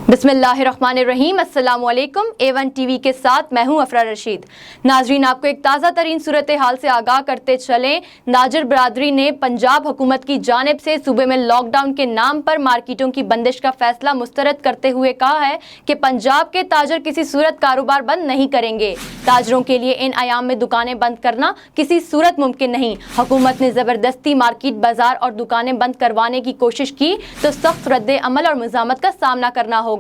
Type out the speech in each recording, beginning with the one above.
بسم اللہ الرحمن الرحیم۔ السلام علیکم۔ A1 ٹی وی کے ساتھ میں ہوں افرا رشید۔ ناظرین، آپ کو ایک تازہ ترین صورتحال سے آگاہ کرتے چلیں۔ تاجر برادری نے پنجاب حکومت کی جانب سے صوبے میں لاک ڈاؤن کے نام پر مارکیٹوں کی بندش کا فیصلہ مسترد کرتے ہوئے کہا ہے کہ پنجاب کے تاجر کسی صورت کاروبار بند نہیں کریں گے۔ تاجروں کے لیے ان ایام میں دکانیں بند کرنا کسی صورت ممکن نہیں۔ حکومت نے زبردستی مارکیٹ، بازار اور دکانیں بند کروانے کی کوشش کی تو سخت رد عمل اور مزاحمت کا سامنا کرنا ہوگا۔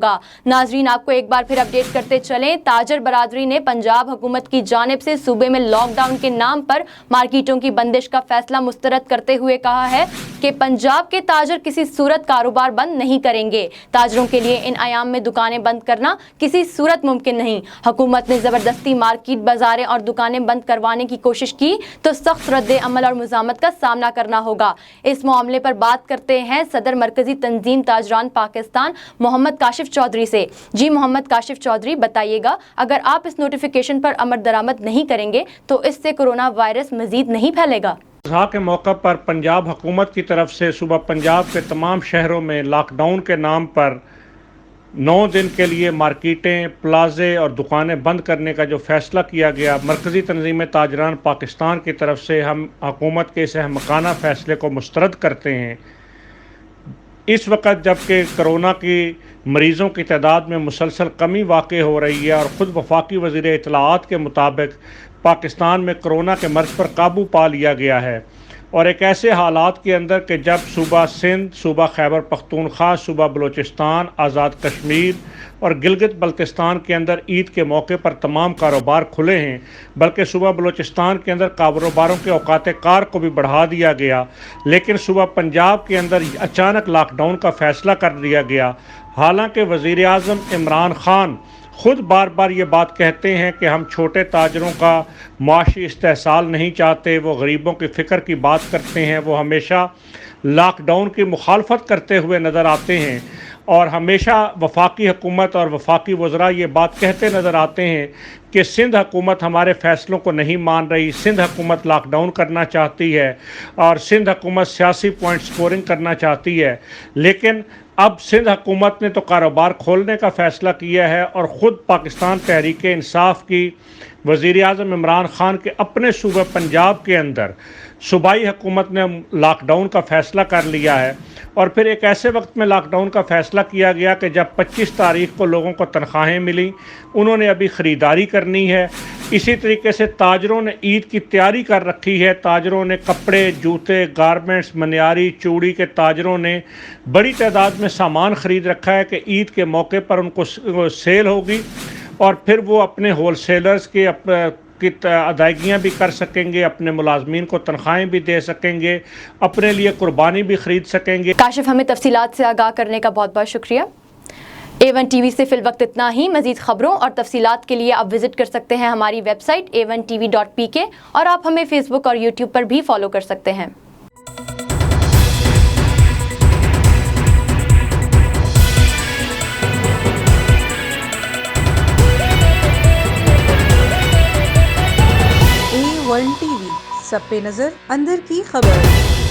ناظرین، آپ کو ایک بار پھر اپڈیٹ کرتے چلیں۔ تاجر برادری نے پنجاب حکومت کی جانب سے صوبے میں لاک ڈاؤن کے نام پر مارکیٹوں کی بندش کا فیصلہ مسترد کرتے ہوئے کہا ہے کہ پنجاب کے تاجر کسی صورت کاروبار بند نہیں کریں گے۔ تاجروں کے لیے ان ایام میں دکانیں بند کرنا کسی صورت ممکن نہیں۔ حکومت نے زبردستی مارکیٹ، بازاریں اور دکانیں بند کروانے کی کوشش کی تو سخت رد عمل اور مزاحمت کا سامنا کرنا ہوگا۔ اس معاملے پر بات کرتے ہیں صدر مرکزی تنظیم تاجران پاکستان محمد کاشف چودھری سے۔ جی محمد کاشف چودھری، بتائیے گا، اگر آپ اس نوٹیفیکیشن پر عمل درآمد نہیں کریں گے تو اس سے کورونا وائرس مزید نہیں پھیلے گا؟ اضحیٰ کے موقع پر پنجاب حکومت کی طرف سے صوبہ پنجاب کے تمام شہروں میں لاک ڈاؤن کے نام پر 9 دن کے لیے مارکیٹیں، پلازے اور دکانیں بند کرنے کا جو فیصلہ کیا گیا مرکزی تنظیم تاجران پاکستان کی طرف سے، ہم حکومت کے اس احمقانہ فیصلے کو مسترد کرتے ہیں۔ اس وقت جب کہ کرونا کی مریضوں کی تعداد میں مسلسل کمی واقع ہو رہی ہے اور خود وفاقی وزیر اطلاعات کے مطابق پاکستان میں کرونا کے مرض پر قابو پا لیا گیا ہے، اور ایک ایسے حالات کے اندر کہ جب صوبہ سندھ، صوبہ خیبر پختونخوا، صوبہ بلوچستان، آزاد کشمیر اور گلگت بلتستان کے اندر عید کے موقع پر تمام کاروبار کھلے ہیں، بلکہ صوبہ بلوچستان کے اندر کاروباروں کے اوقات کار کو بھی بڑھا دیا گیا، لیکن صوبہ پنجاب کے اندر اچانک لاک ڈاؤن کا فیصلہ کر دیا گیا۔ حالانکہ وزیر اعظم عمران خان خود بار بار یہ بات کہتے ہیں کہ ہم چھوٹے تاجروں کا معاشی استحصال نہیں چاہتے، وہ غریبوں کی فکر کی بات کرتے ہیں، وہ ہمیشہ لاک ڈاؤن کی مخالفت کرتے ہوئے نظر آتے ہیں، اور ہمیشہ وفاقی حکومت اور وفاقی وزراء یہ بات کہتے نظر آتے ہیں کہ سندھ حکومت ہمارے فیصلوں کو نہیں مان رہی، سندھ حکومت لاک ڈاؤن کرنا چاہتی ہے اور سندھ حکومت سیاسی پوائنٹ سکورنگ کرنا چاہتی ہے۔ لیکن اب سندھ حکومت نے تو کاروبار کھولنے کا فیصلہ کیا ہے، اور خود پاکستان تحریک انصاف کی وزیر اعظم عمران خان کے اپنے صوبہ پنجاب کے اندر صوبائی حکومت نے لاک ڈاؤن کا فیصلہ کر لیا ہے، اور پھر ایک ایسے وقت میں لاک ڈاؤن کا فیصلہ کیا گیا کہ جب 25 تاریخ کو لوگوں کو تنخواہیں ملیں، انہوں نے ابھی خریداری کرنی ہے۔ اسی طریقے سے تاجروں نے عید کی تیاری کر رکھی ہے، تاجروں نے کپڑے، جوتے، گارمنٹس، منیاری، چوڑی کے تاجروں نے بڑی تعداد میں سامان خرید رکھا ہے کہ عید کے موقع پر ان کو سیل ہوگی، اور پھر وہ اپنے ہول سیلرز کی ادائیگیاں بھی کر سکیں گے، اپنے ملازمین کو تنخواہیں بھی دے سکیں گے، اپنے لیے قربانی بھی خرید سکیں گے۔ کاشف، ہمیں تفصیلات سے آگاہ کرنے کا بہت بہت شکریہ۔ A1 ٹی وی سے فی الوقت اتنا ہی۔ مزید خبروں اور تفصیلات کے لیے آپ وزٹ کر سکتے ہیں ہماری ویب سائٹ a1tv.pk، اور آپ ہمیں فیس بک اور یوٹیوب پر بھی فالو کر سکتے ہیں۔ A1 ٹی وی، سب پہ نظر، اندر کی خبر۔